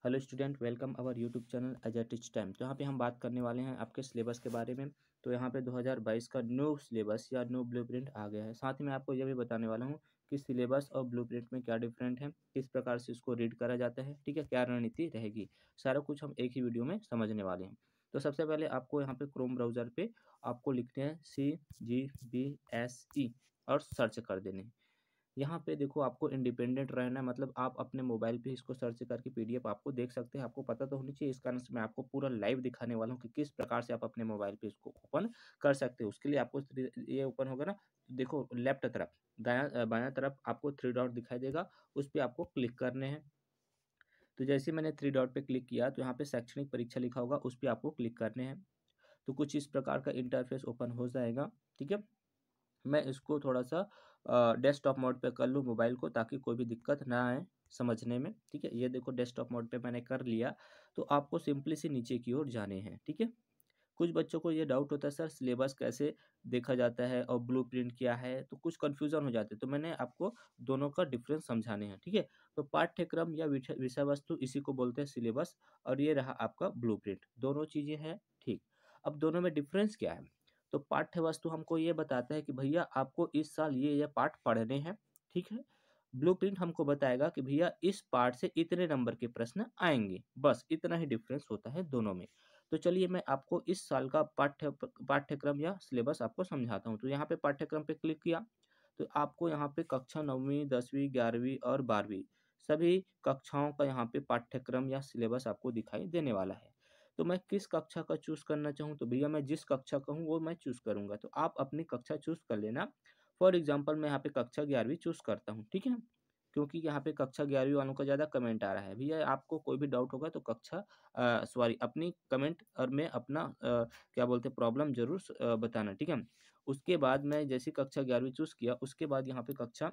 Hello student, welcome our YouTube channel as a teach time. तो यहाँ पे हम बात करने वाले हैं आपके सिलेबस के बारे में। तो यहाँ पे 2022 का न्यू सिलेबस या न्यू ब्लूप्रिंट आ गया है। साथ ही मैं आपको यह भी बताने वाला हूँ कि सिलेबस और ब्लूप्रिंट में क्या डिफरेंट है, किस प्रकार से इसको रीड करा जाता है, ठीक है, क्या रणनीति रहेगी, सारा कुछ हम एक ही वीडियो में समझने वाले हैं। तो सबसे पहले आपको यहाँ पे क्रोम ब्राउज़र पे आपको लिखते हैं CGBSE और सर्च कर देने। यहाँ पे देखो आपको इंडिपेंडेंट रहना है, मतलब आप अपने मोबाइल पे इसको सर्च करके पीडीएफ आपको देख सकते हैं। आपको पता तो होनी चाहिए, इस कारण से मैं आपको पूरा लाइव दिखाने वाला हूँ कि किस प्रकार से आप अपने मोबाइल पे इसको ओपन कर सकते हो। उसके लिए आपको ये ओपन होगा ना, देखो लेफ्ट तरफ बायां तरफ आपको थ्री डॉट दिखाई देगा, उस पर आपको क्लिक करने हैं। तो जैसे मैंने थ्री डॉट पे क्लिक किया तो यहाँ पे शैक्षणिक परीक्षा लिखा होगा, उस पर आपको क्लिक करने हैं। तो कुछ इस प्रकार का इंटरफेस ओपन हो जाएगा। ठीक है, मैं इसको थोड़ा सा डेस्कटॉप मोड पे कर लूँ मोबाइल को, ताकि कोई भी दिक्कत ना आए समझने में। ठीक है, ये देखो डेस्कटॉप मोड पे मैंने कर लिया। तो आपको सिंपली से नीचे की ओर जाने हैं। ठीक है, कुछ बच्चों को ये डाउट होता है सर सिलेबस कैसे देखा जाता है और ब्लूप्रिंट क्या है, तो कुछ कन्फ्यूजन हो जाते हैं। तो मैंने आपको दोनों का डिफरेंस समझाने हैं। ठीक है, तो पाठ्यक्रम या विषय वस्तु इसी को बोलते हैं सिलेबस, और ये रहा आपका ब्लूप्रिंट। दोनों चीज़ें हैं। ठीक, अब दोनों में डिफरेंस क्या है? तो पाठ्य वस्तु हमको ये बताता है कि भैया आपको इस साल ये पाठ पढ़ने हैं। ठीक है, ब्लूप्रिंट हमको बताएगा कि भैया इस पार्ट से इतने नंबर के प्रश्न आएंगे। बस इतना ही डिफरेंस होता है दोनों में। तो चलिए मैं आपको इस साल का पाठ्यक्रम या सिलेबस आपको समझाता हूँ। तो यहाँ पे पाठ्यक्रम पे क्लिक किया तो आपको यहाँ पे कक्षा 9वीं 10वीं 11वीं और 12वीं सभी कक्षाओं का यहाँ पे पाठ्यक्रम या सिलेबस आपको दिखाई देने वाला है। तो मैं किस कक्षा का चूज करना चाहूँ, तो भैया मैं जिस कक्षा का हूँ वो मैं चूज करूंगा। तो आप अपनी कक्षा चूज कर लेना। फॉर एग्जाम्पल मैं यहाँ पे कक्षा 11वीं चूज करता हूँ। ठीक है, क्योंकि यहाँ पे कक्षा 11वीं वालों का ज़्यादा कमेंट आ रहा है। भैया आपको कोई भी डाउट होगा तो सॉरी अपनी कमेंट और में अपना क्या बोलते हैं प्रॉब्लम जरूर बताना। ठीक है, उसके बाद मैं जैसे कक्षा 11वीं चूज़ किया, उसके बाद यहाँ पे कक्षा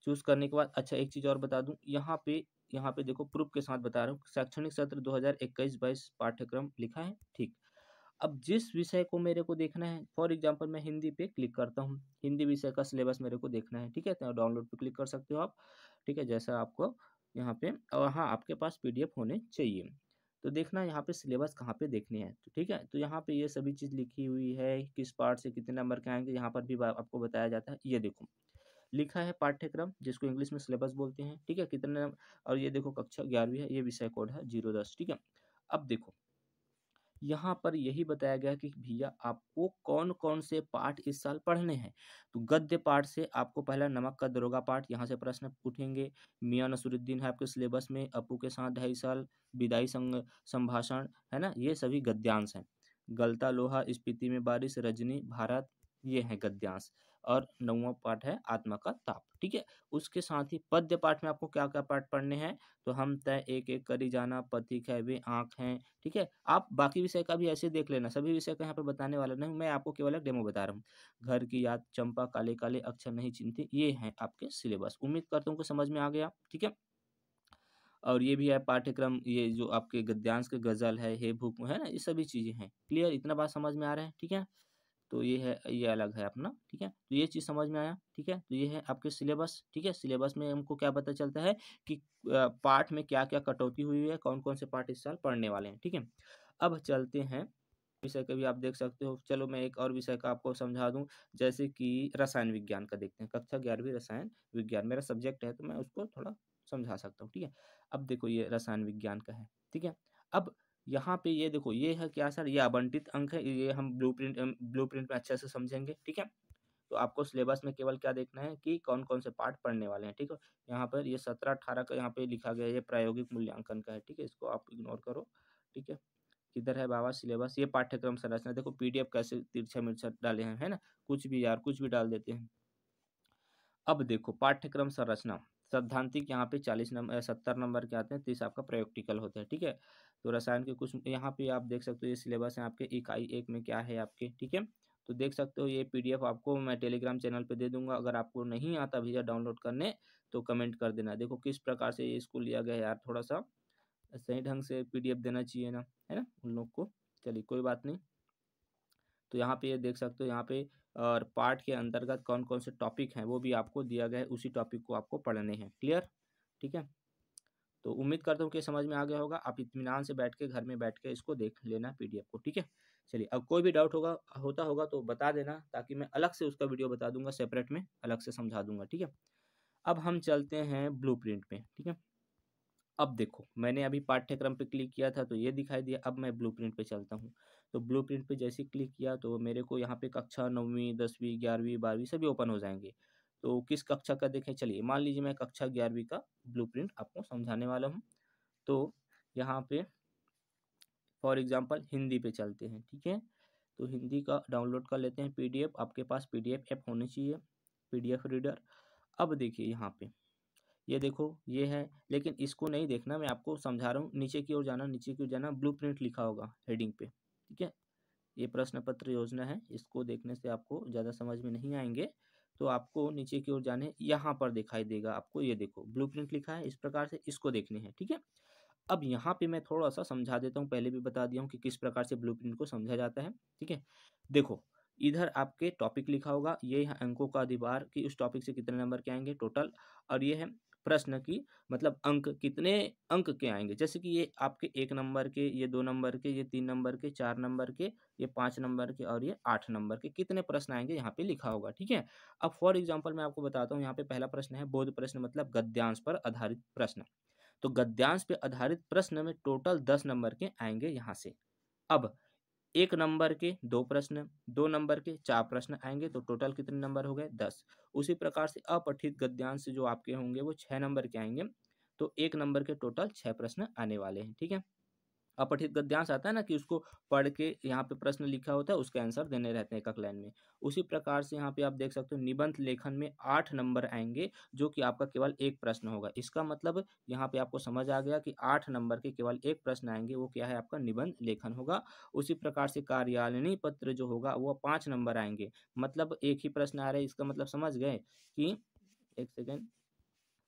चूज़ करने के बाद अच्छा एक चीज़ और बता दूँ, यहाँ पे देखो प्रूफ के साथ बता रहा हूँ, शैक्षणिक सत्र 2021-22 पाठ्यक्रम लिखा है। ठीक, अब जिस विषय को मेरे को देखना है, फॉर एग्जांपल मैं हिंदी पे क्लिक करता हूँ, हिंदी विषय का सिलेबस मेरे को देखना है। ठीक है, तो डाउनलोड पे क्लिक कर सकते हो आप। ठीक है, जैसा आपको यहाँ पे, और हाँ आपके पास पीडीएफ होने चाहिए। तो देखना यहाँ पे सिलेबस कहाँ पे देखनी है। तो ठीक है, तो यहाँ पे ये सभी चीज़ लिखी हुई है, किस पार्ट से कितने नंबर के आएंगे, यहाँ पर भी आपको बताया जाता है। ये देखो लिखा है पाठ्यक्रम, जिसको इंग्लिश में सिलेबस बोलते हैं। ठीक है, कितने, और ये देखो कक्षा 11वीं है, ये विषय कोड है 010। ठीक है, अब देखो यहाँ पर यही बताया गया कि भैया आपको कौन कौन से पाठ इस साल पढ़ने हैं। तो गद्य पाठ से आपको पहला नमक का दरोगा पाठ, यहाँ से प्रश्न उठेंगे। मियां नसरुद्दीन है आपके सिलेबस में, अपू के साथ 2.5 साल, विदाई संभाषण है ना, ये सभी गद्यांश हैं। गलता लोहा, स्पीति में बारिश, रजनी, भारत, ये है गद्यांश। और 9वां पाठ है आत्मा का ताप। ठीक है, उसके साथ ही पद्य पाठ में आपको क्या क्या पाठ पढ़ने हैं, तो हम तय एक एक करी जाना, पथिक है, वे आँख हैं। ठीक है, आप बाकी विषय का भी ऐसे देख लेना, सभी विषय का यहाँ पे बताने वाला नहीं, मैं आपको केवल एक डेमो बता रहा हूँ। घर की याद, चंपा, काले काले अक्षर नहीं चिन्हते, ये हैं आपके सिलेबस। उम्मीद करता हूँ कि समझ में आ गया। ठीक है, और ये भी है पाठ्यक्रम, ये जो आपके गद्यांश के गजल है, हे भूप है ना, ये सभी चीजें हैं। क्लियर, इतना बात समझ में आ रहा है। ठीक है, तो ये है, ये अलग है अपना। ठीक है, तो ये चीज़ समझ में आया। ठीक है, तो ये है आपके सिलेबस। ठीक है, सिलेबस में हमको क्या पता चलता है कि पाठ में क्या क्या कटौती हुई है, कौन कौन से पाठ इस साल पढ़ने वाले हैं। ठीक है, अब चलते हैं विषय का भी आप देख सकते हो। चलो मैं एक और विषय का आपको समझा दूं, जैसे कि रसायन विज्ञान का देखते हैं। कक्षा 11वीं रसायन विज्ञान मेरा सब्जेक्ट है, तो मैं उसको थोड़ा समझा सकता हूँ। ठीक है, अब देखो ये रसायन विज्ञान का है। ठीक है, अब यहाँ पे ये देखो, ये है क्या सर, ये आवंटित अंक है, ये हम ब्लूप्रिंट में अच्छे से समझेंगे। ठीक है, तो आपको सिलेबस में केवल क्या देखना है कि कौन कौन से पार्ट पढ़ने वाले हैं। ठीक है, यहाँ पर ये 17-18 का यहाँ पे लिखा गया है, ये प्रायोगिक मूल्यांकन का है। ठीक है, इसको आप इग्नोर करो। ठीक है, किधर है बाबा सिलेबस, ये पाठ्यक्रम संरचना, देखो पीडीएफ कैसे तिरछा मिर्चा डाले हैं, है ना, कुछ भी यार कुछ भी डाल देते हैं। अब देखो पाठ्यक्रम संरचना, सैद्धांतिक यहाँ पे 70 नंबर के आते हैं, 30 आपका प्रैक्टिकल होता है। ठीक है, तो रसायन के कुछ यहाँ पे आप देख सकते हो, ये सिलेबस है आपके इकाई 1 में क्या है आपके। ठीक है, तो देख सकते हो, ये पीडीएफ आपको मैं टेलीग्राम चैनल पे दे दूंगा। अगर आपको नहीं आता भैया डाउनलोड करने, तो कमेंट कर देना। देखो किस प्रकार से ये इसको लिया गया है यार, थोड़ा सा सही ढंग से पीडीएफ देना चाहिए ना, है ना उन लोग को। चलिए कोई बात नहीं। तो यहाँ पे ये देख सकते हो, यहाँ पे और पार्ट के अंतर्गत कौन कौन से टॉपिक हैं वो भी आपको दिया गया है, उसी टॉपिक को आपको पढ़ने हैं। क्लियर, ठीक है। तो उम्मीद करता हूँ कि समझ में आ गया होगा। आप इत्मीनान से बैठ के घर में बैठ के इसको देख लेना पीडीएफ को, ठीक है। चलिए, अब कोई भी डाउट होगा तो बता देना, ताकि मैं अलग से उसका वीडियो बता दूंगा, सेपरेट में अलग से समझा दूंगा, ठीक है। अब हम चलते हैं ब्लूप्रिंट में, ठीक है। अब देखो, मैंने अभी पाठ्यक्रम पे क्लिक किया था तो ये दिखाई दिया। अब मैं ब्लूप्रिंट पे चलता हूँ। तो ब्लूप्रिंट पे जैसे ही क्लिक किया तो मेरे को यहाँ पे कक्षा 9वीं 10वीं 11वीं 12वीं सभी ओपन हो जाएंगे। तो किस कक्षा का देखें, चलिए मान लीजिए मैं कक्षा 11वीं का ब्लूप्रिंट आपको समझाने वाला हूँ। तो यहाँ पे फॉर एग्जाम्पल हिंदी पे चलते हैं, ठीक है। तो हिंदी का डाउनलोड कर लेते हैं पीडीएफ। आपके पास पीडीएफ ऐप होनी चाहिए, पीडीएफ रीडर। अब देखिए यहाँ पे, ये देखो ये है, लेकिन इसको नहीं देखना, मैं आपको समझा रहा हूँ। नीचे की ओर जाना, नीचे की ओर जाना, ब्लूप्रिंट लिखा होगा हेडिंग पे, ठीक है। ये प्रश्न पत्र योजना है, इसको देखने से आपको ज़्यादा समझ में नहीं आएंगे। तो आपको नीचे की ओर जाने, यहाँ पर दिखाई देगा आपको, ये देखो ब्लूप्रिंट लिखा है, इस प्रकार से इसको देखने हैं, ठीक है। अब यहाँ पे मैं थोड़ा सा समझा देता हूँ, पहले भी बता दिया हूँ कि किस प्रकार से ब्लूप्रिंट को समझा जाता है, ठीक है। देखो, इधर आपके टॉपिक लिखा होगा, ये है अंकों का अधिभार कि उस टॉपिक से कितने नंबर के आएंगे टोटल, और ये है प्रश्न की मतलब अंक, कितने अंक के आएंगे। जैसे कि ये आपके 1 नंबर के, ये 2 नंबर के, ये 3 नंबर के, 4 नंबर के, ये 5 नंबर के और ये 8 नंबर के, कितने प्रश्न आएंगे यहाँ पे लिखा होगा, ठीक है। अब फॉर एग्जाम्पल मैं आपको बताता हूँ, यहाँ पे पहला प्रश्न है बोध प्रश्न, मतलब गद्यांश पर आधारित प्रश्न। तो गद्यांश पे आधारित प्रश्न में टोटल 10 नंबर के आएंगे यहाँ से। अब 1 नंबर के 2 प्रश्न, 2 नंबर के 4 प्रश्न आएंगे, तो टोटल कितने नंबर हो गए 10। उसी प्रकार से अपठित गद्यांश जो आपके होंगे वो 6 नंबर के आएंगे, तो 1 नंबर के टोटल 6 प्रश्न आने वाले हैं, ठीक है। अपठित गद्यांश आता है ना कि उसको पढ़ के यहाँ पे प्रश्न लिखा होता है, उसके आंसर देने रहते हैं एक एक लाइन में। उसी प्रकार से यहाँ पे आप देख सकते हो निबंध लेखन में 8 नंबर आएंगे, जो कि आपका केवल एक प्रश्न होगा। इसका मतलब यहाँ पे आपको समझ आ गया कि 8 नंबर के केवल एक प्रश्न आएंगे, वो क्या है आपका निबंध लेखन होगा। उसी प्रकार से कार्यालयनी पत्र जो होगा वो 5 नंबर आएंगे, मतलब एक ही प्रश्न आ रहा है। इसका मतलब समझ गए कि, एक सेकेंड,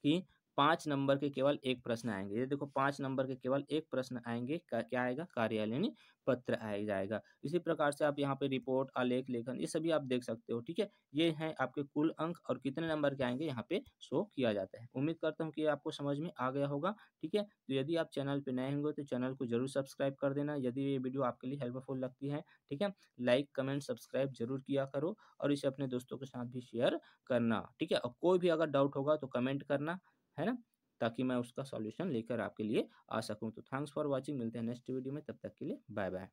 कि 5 नंबर के केवल एक प्रश्न आएंगे। ये देखो 5 नंबर के केवल एक प्रश्न आएंगे, क्या आएगा, कार्यालयनी पत्र आ जाएगा। इसी प्रकार से आप यहाँ पे रिपोर्ट, आलेख, लेखन, ये सभी आप देख सकते हो, ठीक है। ये हैं आपके कुल अंक और कितने नंबर के आएंगे यहाँ पे शो किया जाता है। उम्मीद करता हूँ कि ये आपको समझ में आ गया होगा, ठीक है। तो यदि आप चैनल पे नए होंगे तो चैनल को जरूर सब्सक्राइब कर देना, यदि ये वीडियो आपके लिए हेल्पफुल लगती है, ठीक है। लाइक कमेंट सब्सक्राइब जरूर किया करो और इसे अपने दोस्तों के साथ भी शेयर करना, ठीक है। और कोई भी अगर डाउट होगा तो कमेंट करना, है ना, ताकि मैं उसका सॉल्यूशन लेकर आपके लिए आ सकूं। तो थैंक्स फॉर वाचिंग, मिलते हैं नेक्स्ट वीडियो में, तब तक के लिए बाय बाय।